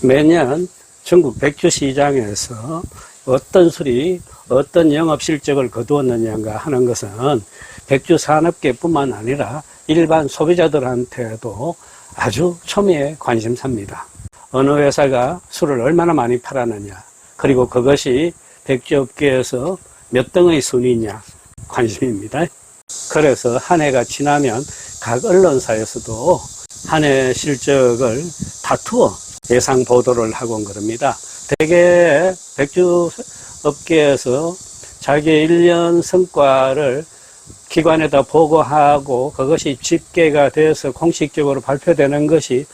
매년 전국 백주시장에서 어떤 술이 어떤 영업실적을 거두었느냐 하는 것은 백주산업계뿐만 아니라 일반 소비자들한테도 아주 초미의 관심사입니다. 어느 회사가 술을 얼마나 많이 팔았느냐, 그리고 그것이 백주업계에서 몇 등의 순위냐 관심입니다. 그래서 한 해가 지나면 각 언론사에서도 한 해 실적을 다투어 예상 보도를 하곤 그럽니다. 대개 백주업계에서 자기의 1년 성과를 기관에다 보고하고 그것이 집계가 돼서 공식적으로 발표되는 것이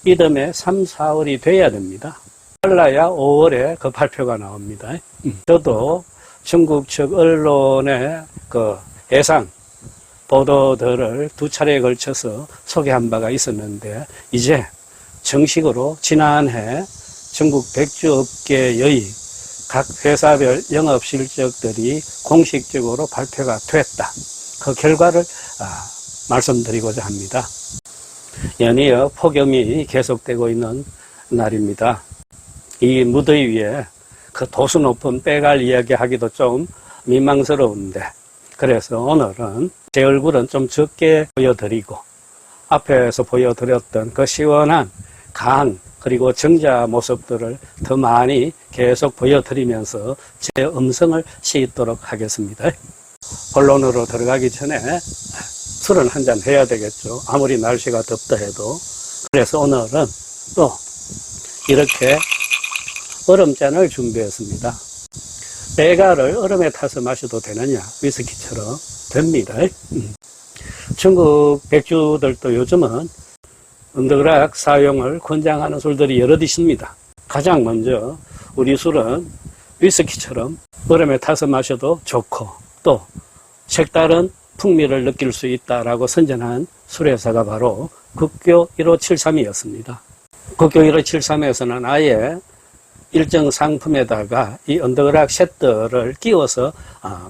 이듬해 3, 4월이 돼야 됩니다. 빨라야 5월에 그 발표가 나옵니다. 저도 전국 측 언론의 그 예상 보도들을 2차례에 걸쳐서 소개한 바가 있었는데, 이제 정식으로 지난해 전국 백주업계의 각 회사별 영업실적들이 공식적으로 발표가 됐다. 그 결과를 말씀드리고자 합니다. 연이어 폭염이 계속되고 있는 날입니다. 이 무더위에 그 도수 높은 빼갈 이야기하기도 좀 민망스러운데, 그래서 오늘은 제 얼굴은 좀 적게 보여드리고 앞에서 보여드렸던 그 시원한 강 그리고 정자 모습들을 더 많이 계속 보여드리면서 제 음성을 싣도록 하겠습니다. 본론으로 들어가기 전에 술은 한잔 해야 되겠죠. 아무리 날씨가 덥다 해도. 그래서 오늘은 또 이렇게 얼음잔을 준비했습니다. 빼가를 얼음에 타서 마셔도 되느냐, 위스키처럼 됩니다. 전국 백주들도 요즘은 언더그락 사용을 권장하는 술들이 여럿 있습니다. 가장 먼저 우리 술은 위스키처럼 얼음에 타서 마셔도 좋고 또 색다른 풍미를 느낄 수 있다라고 선전한 술회사가 바로 국교 1573이었습니다. 국교 1573에서는 아예 일정 상품에다가 이 언더그락 샷들을 끼워서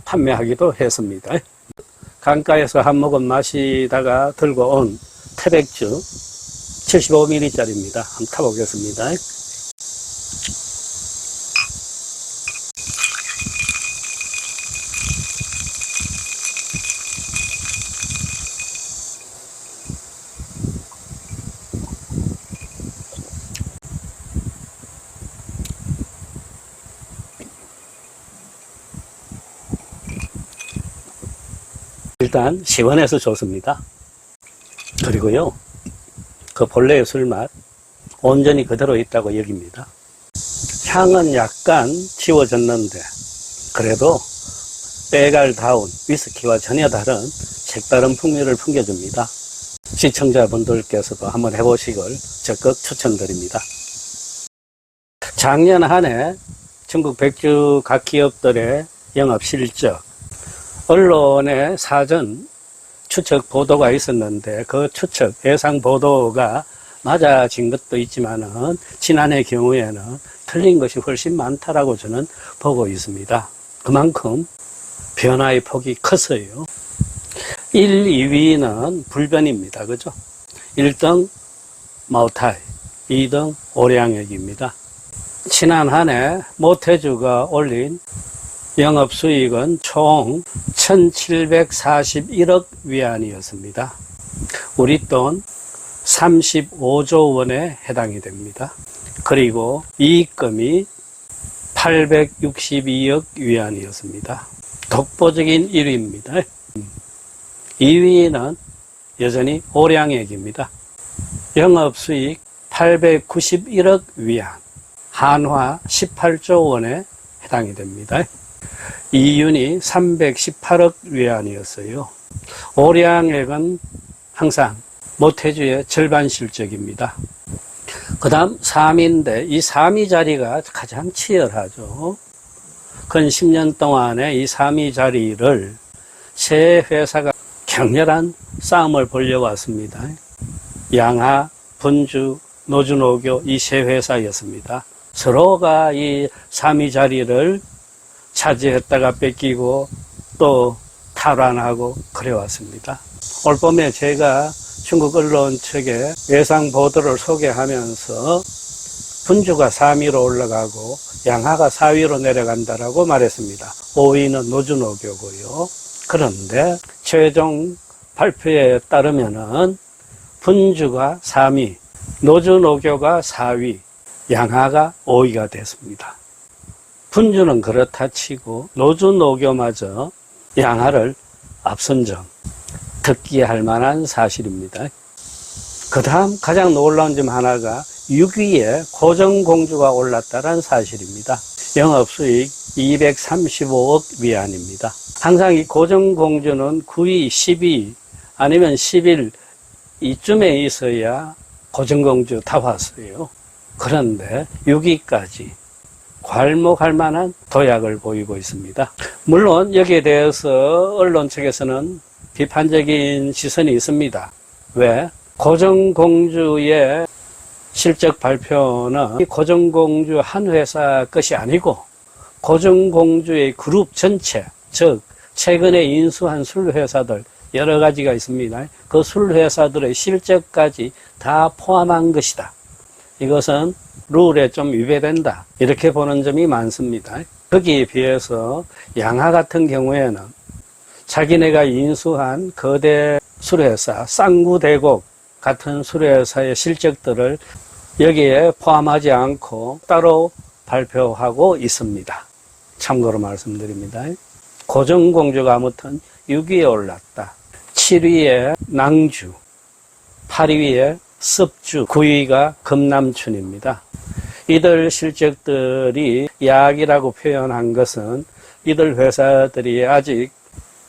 판매하기도 했습니다. 강가에서 한 모금 마시다가 들고 온 태백주 75ml짜리입니다. 한번 타보겠습니다. 일단 시원해서 좋습니다. 그리고요, 그 본래의 술맛 온전히 그대로 있다고 여깁니다. 향은 약간 지워졌는데 그래도 빼갈다운 위스키와 전혀 다른 색다른 풍미를 풍겨줍니다. 시청자분들께서도 한번 해보시길 적극 추천드립니다. 작년 한 해 전국 백주 각 기업들의 영업실적, 언론의 사전 추측 보도가 있었는데 그 추측, 예상 보도가 맞아진 것도 있지만은 지난해 경우에는 틀린 것이 훨씬 많다라고 저는 보고 있습니다. 그만큼 변화의 폭이 컸어요. 1, 2위는 불변입니다. 그죠? 1등 마오타이, 2등 오량액입니다. 지난 한 해 모태주가 올린 영업수익은 총 1741억 위안이었습니다. 우리 돈 35조 원에 해당이 됩니다. 그리고 이익금이 862억 위안이었습니다. 독보적인 1위입니다. 2위는 여전히 오량액입니다. 영업수익 891억 위안, 한화 18조 원에 해당이 됩니다. 이윤이 318억 위안이었어요. 오량액은 항상 모태주의 절반 실적입니다. 그 다음 3위인데 이 3위 자리가 가장 치열하죠. 근 10년 동안에 이 3위 자리를 세 회사가 격렬한 싸움을 벌여왔습니다. 양하, 분주, 노주노교 이 세 회사였습니다. 서로가 이 3위 자리를 차지했다가 뺏기고 또 탈환하고 그래왔습니다. 올 봄에 제가 중국 언론 측에 예상 보도를 소개하면서 분주가 3위로 올라가고 양하가 4위로 내려간다라고 말했습니다. 5위는 노주노교고요. 그런데 최종 발표에 따르면은 분주가 3위, 노주노교가 4위, 양하가 5위가 됐습니다. 분주는 그렇다 치고 노주노교마저 양하를 앞선 점 특기할 만한 사실입니다. 그 다음 가장 놀라운 점 하나가 6위에 고정공주가 올랐다는 사실입니다. 영업수익 235억 위안입니다. 항상 이 고정공주는 9위, 10위 아니면 10일 이쯤에 있어야 고정공주 다 왔어요. 그런데 6위까지 괄목할 만한 도약을 보이고 있습니다. 물론 여기에 대해서 언론 측에서는 비판적인 시선이 있습니다. 왜? 고정공주의 실적 발표는 이 고정공주 한 회사 것이 아니고 고정공주의 그룹 전체, 즉 최근에 인수한 술회사들 여러 가지가 있습니다. 그 술회사들의 실적까지 다 포함한 것이다. 이것은 룰에 좀 위배된다. 이렇게 보는 점이 많습니다. 거기에 비해서 양하 같은 경우에는 자기네가 인수한 거대 술회사, 쌍구대곡 같은 술회사의 실적들을 여기에 포함하지 않고 따로 발표하고 있습니다. 참고로 말씀드립니다. 고정공주가 아무튼 6위에 올랐다. 7위에 낭주, 8위에 습주, 9위가 금남춘입니다. 이들 실적들이 약이라고 표현한 것은 이들 회사들이 아직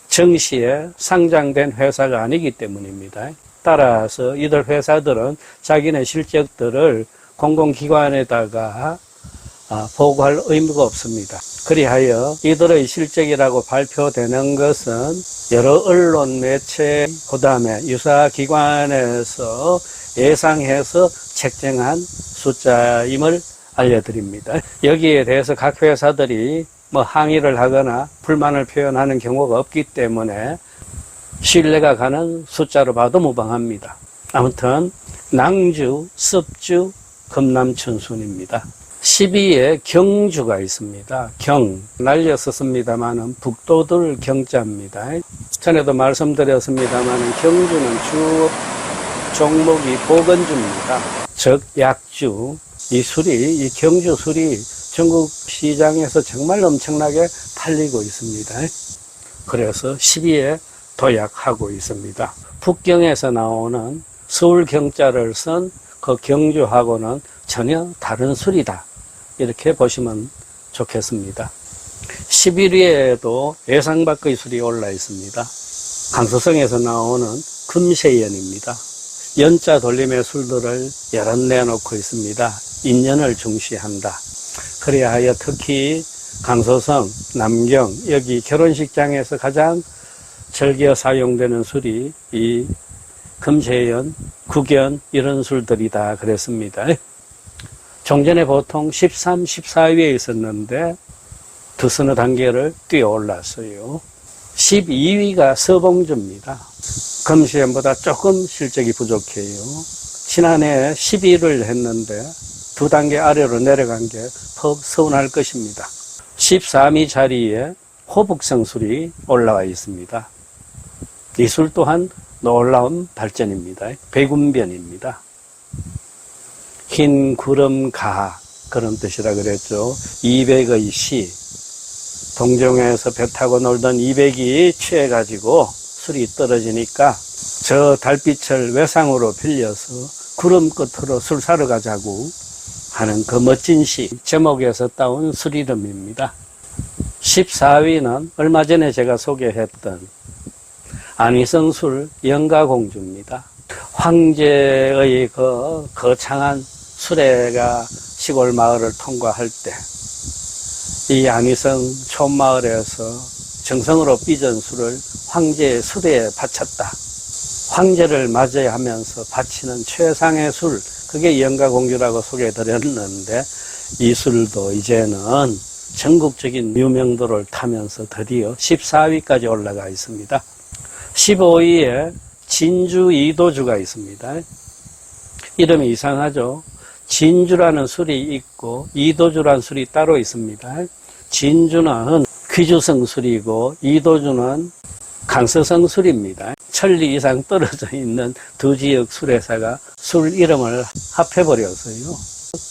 정시에 상장된 회사가 아니기 때문입니다. 따라서 이들 회사들은 자기네 실적들을 공공기관에다가 보고할 의무가 없습니다. 그리하여 이들의 실적이라고 발표되는 것은 여러 언론 매체, 그 다음에 유사기관에서 예상해서 책정한 숫자임을 알려드립니다. 여기에 대해서 각 회사들이 항의를 하거나 불만을 표현하는 경우가 없기 때문에 신뢰가 가는 숫자로 봐도 무방합니다. 아무튼 낭주, 습주, 금남춘순입니다. 12위에 경주가 있습니다. 경, 날렸었습니다만은 북도들 경자입니다. 전에도 말씀드렸습니다만은 경주는 주 종목이 보건주입니다. 즉 약주, 이 경주 술이 전국 시장에서 정말 엄청나게 팔리고 있습니다. 그래서 12위에 도약하고 있습니다. 북경에서 나오는 서울 경자를 쓴 그 경주하고는 전혀 다른 술이다. 이렇게 보시면 좋겠습니다. 11위에도 예상 밖의 술이 올라 있습니다. 강서성에서 나오는 금세연입니다. 연자 돌림의 술들을 여럿 내놓고 있습니다. 인연을 중시한다. 그리하여 특히 강서성, 남경, 여기 결혼식장에서 가장 즐겨 사용되는 술이 이 금세연, 국연 이런 술들이다 그랬습니다. 종전에 보통 13, 14위에 있었는데 두서너 단계를 뛰어 올랐어요. 12위가 서봉주입니다. 금시연보다 조금 실적이 부족해요. 지난해 12위를 했는데 두 단계 아래로 내려간 게 퍽 서운할 것입니다. 13위 자리에 호북성술이 올라와 있습니다. 이 술 또한 놀라운 발전입니다. 백운변입니다. 흰 구름 가 그런 뜻이라 그랬죠. 200의 시, 동정에서 배 타고 놀던 200이 취해가지고 술이 떨어지니까 저 달빛을 외상으로 빌려서 구름 끝으로 술 사러 가자고 하는 그 멋진 시 제목에서 따온 술 이름입니다. 14위는 얼마 전에 제가 소개했던 안희성술 영가공주입니다. 황제의 그 거창한 수레가 시골 마을을 통과할 때 이 안희성 촌마을에서 정성으로 빚은 술을 황제의 수레에 바쳤다. 황제를 맞이하면서 바치는 최상의 술, 그게 영가공주라고 소개해드렸는데 이 술도 이제는 전국적인 유명도를 타면서 드디어 14위까지 올라가 있습니다. 15위에 진주 이도주가 있습니다. 이름이 이상하죠? 진주라는 술이 있고 이도주라는 술이 따로 있습니다. 진주는 귀주성 술이고 이도주는 강서성 술입니다. 천리 이상 떨어져 있는 두 지역 술회사가 술 이름을 합해버렸어요.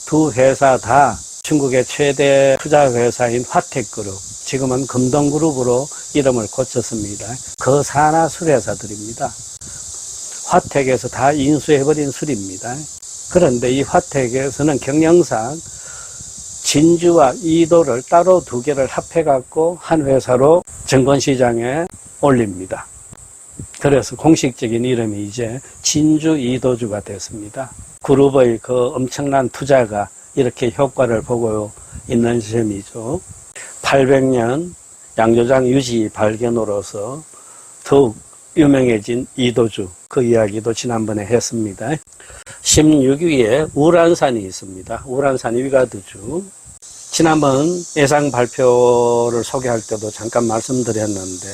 두 회사 다 중국의 최대 투자 회사인 화택그룹, 지금은 금동그룹으로 이름을 고쳤습니다. 그 산하 술회사들입니다. 화택에서 다 인수해버린 술입니다. 그런데 이 화택에서는 경영상 진주와 이도를 따로 두 개를 합해갖고 한 회사로 정권시장에 올립니다. 그래서 공식적인 이름이 이제 진주 이도주가 됐습니다. 그룹의 그 엄청난 투자가 이렇게 효과를 보고 있는 셈이죠. 800년 양조장 유지 발견으로서 더욱 유명해진 이도주, 그 이야기도 지난번에 했습니다. 16위에 우란산이 있습니다. 우란산 위가드주. 지난번 예상 발표를 소개할 때도 잠깐 말씀드렸는데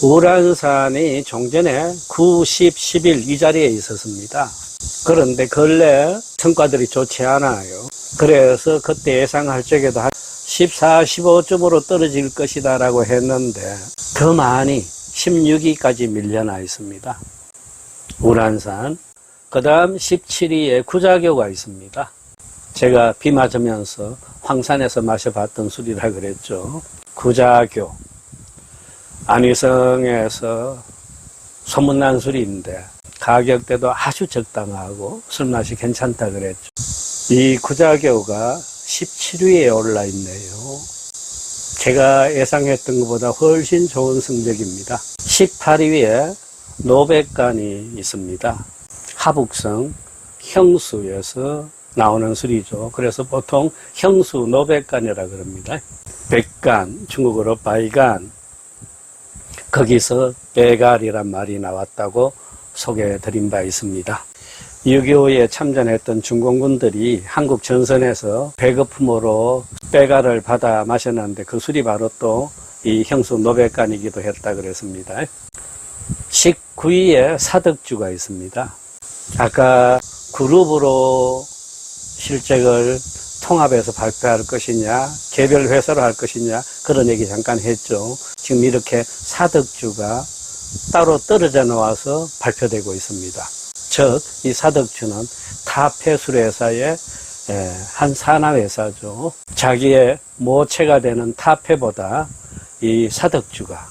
우란산이 종전에 9, 10, 11 이 자리에 있었습니다. 그런데 근래 성과들이 좋지 않아요. 그래서 그때 예상할 적에도 한 14, 15점으로 떨어질 것이다 라고 했는데 더 많이 16위까지 밀려나 있습니다. 우란산. 그 다음 17위에 구자교가 있습니다. 제가 비 맞으면서 황산에서 마셔봤던 술이라 그랬죠. 구자교. 안희성에서 소문난 술인데 가격대도 아주 적당하고 술맛이 괜찮다 그랬죠. 이 구자교가 17위에 올라 있네요. 제가 예상했던 것보다 훨씬 좋은 성적입니다. 18위에 노백간이 있습니다. 하북성 형수에서 나오는 술이죠. 그래서 보통 형수 노백간이라 그럽니다. 백간, 중국어로 바이간. 거기서 빼갈이란 말이 나왔다고 소개해드린 바 있습니다. 6.25에 참전했던 중공군들이 한국 전선에서 배급품으로 빼갈을 받아 마셨는데 그 술이 바로 또 이 형수 노백간이기도 했다 그랬습니다. 19위에 사덕주가 있습니다. 아까 그룹으로 실적을 통합해서 발표할 것이냐, 개별 회사로 할 것이냐, 그런 얘기 잠깐 했죠. 지금 이렇게 사덕주가 따로 떨어져 나와서 발표되고 있습니다. 즉, 이 사덕주는 타페술회사의 한 산하회사죠. 자기의 모체가 되는 타페보다 이 사덕주가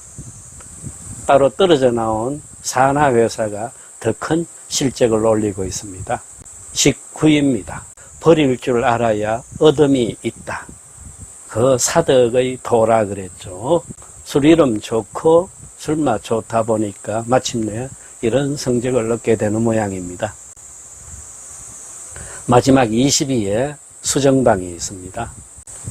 따로 떨어져 나온 산하회사가 더 큰 실적을 올리고 있습니다. 19위입니다. 버릴 줄 알아야 얻음이 있다. 그 사덕의 도라 그랬죠. 술 이름 좋고 술맛 좋다 보니까 마침내 이런 성적을 얻게 되는 모양입니다. 마지막 20위에 수정방이 있습니다.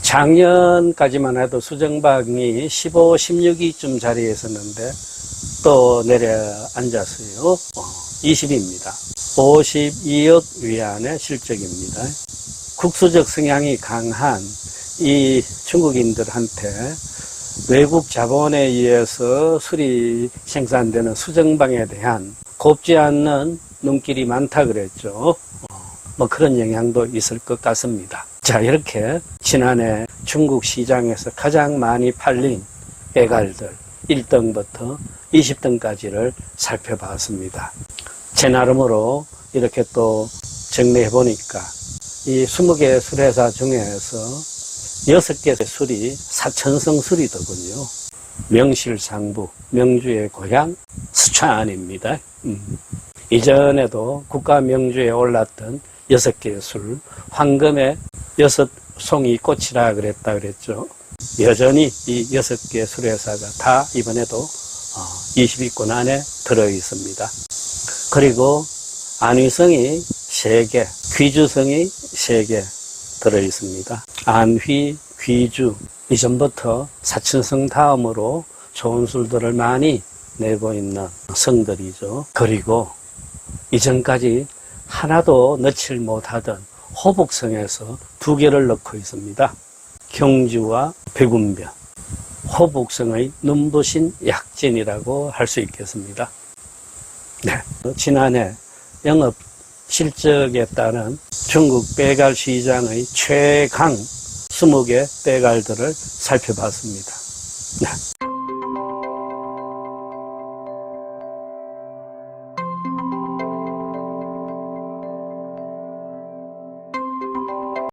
작년까지만 해도 수정방이 15, 16위쯤 자리에 있었는데 또 내려앉았어요. 20위입니다. 52억 위안의 실적입니다. 국수적 성향이 강한 이 중국인들한테 외국 자본에 의해서 술이 생산되는 수정방에 대한 곱지 않는 눈길이 많다 그랬죠. 뭐 그런 영향도 있을 것 같습니다. 자, 이렇게 지난해 중국 시장에서 가장 많이 팔린 빼갈들 1등부터 20등까지를 살펴봤습니다. 제 나름으로 이렇게 또 정리해 보니까 이 20개 술회사 중에서 6개 술이 사천성 술이더군요. 명실상부, 명주의 고향 수찬입니다. 이전에도 국가 명주에 올랐던 6개의 술, 황금의 6송이 꽃이라 그랬다 그랬죠. 여전히 이 6개 술회사가 다 이번에도 20위권 안에 들어 있습니다. 그리고 안휘성이 3개, 귀주성이 3개 들어있습니다. 안휘, 귀주, 이전부터 사천성 다음으로 좋은 술들을 많이 내고 있는 성들이죠. 그리고 이전까지 하나도 넣질 못하던 호북성에서 2개를 넣고 있습니다. 경주와 백운변, 호북성의 눈부신 약진이라고 할 수 있겠습니다. 네. 지난해 영업 실적에 따른 중국 빼갈 시장의 최강 20개 빼갈들을 살펴봤습니다. 네.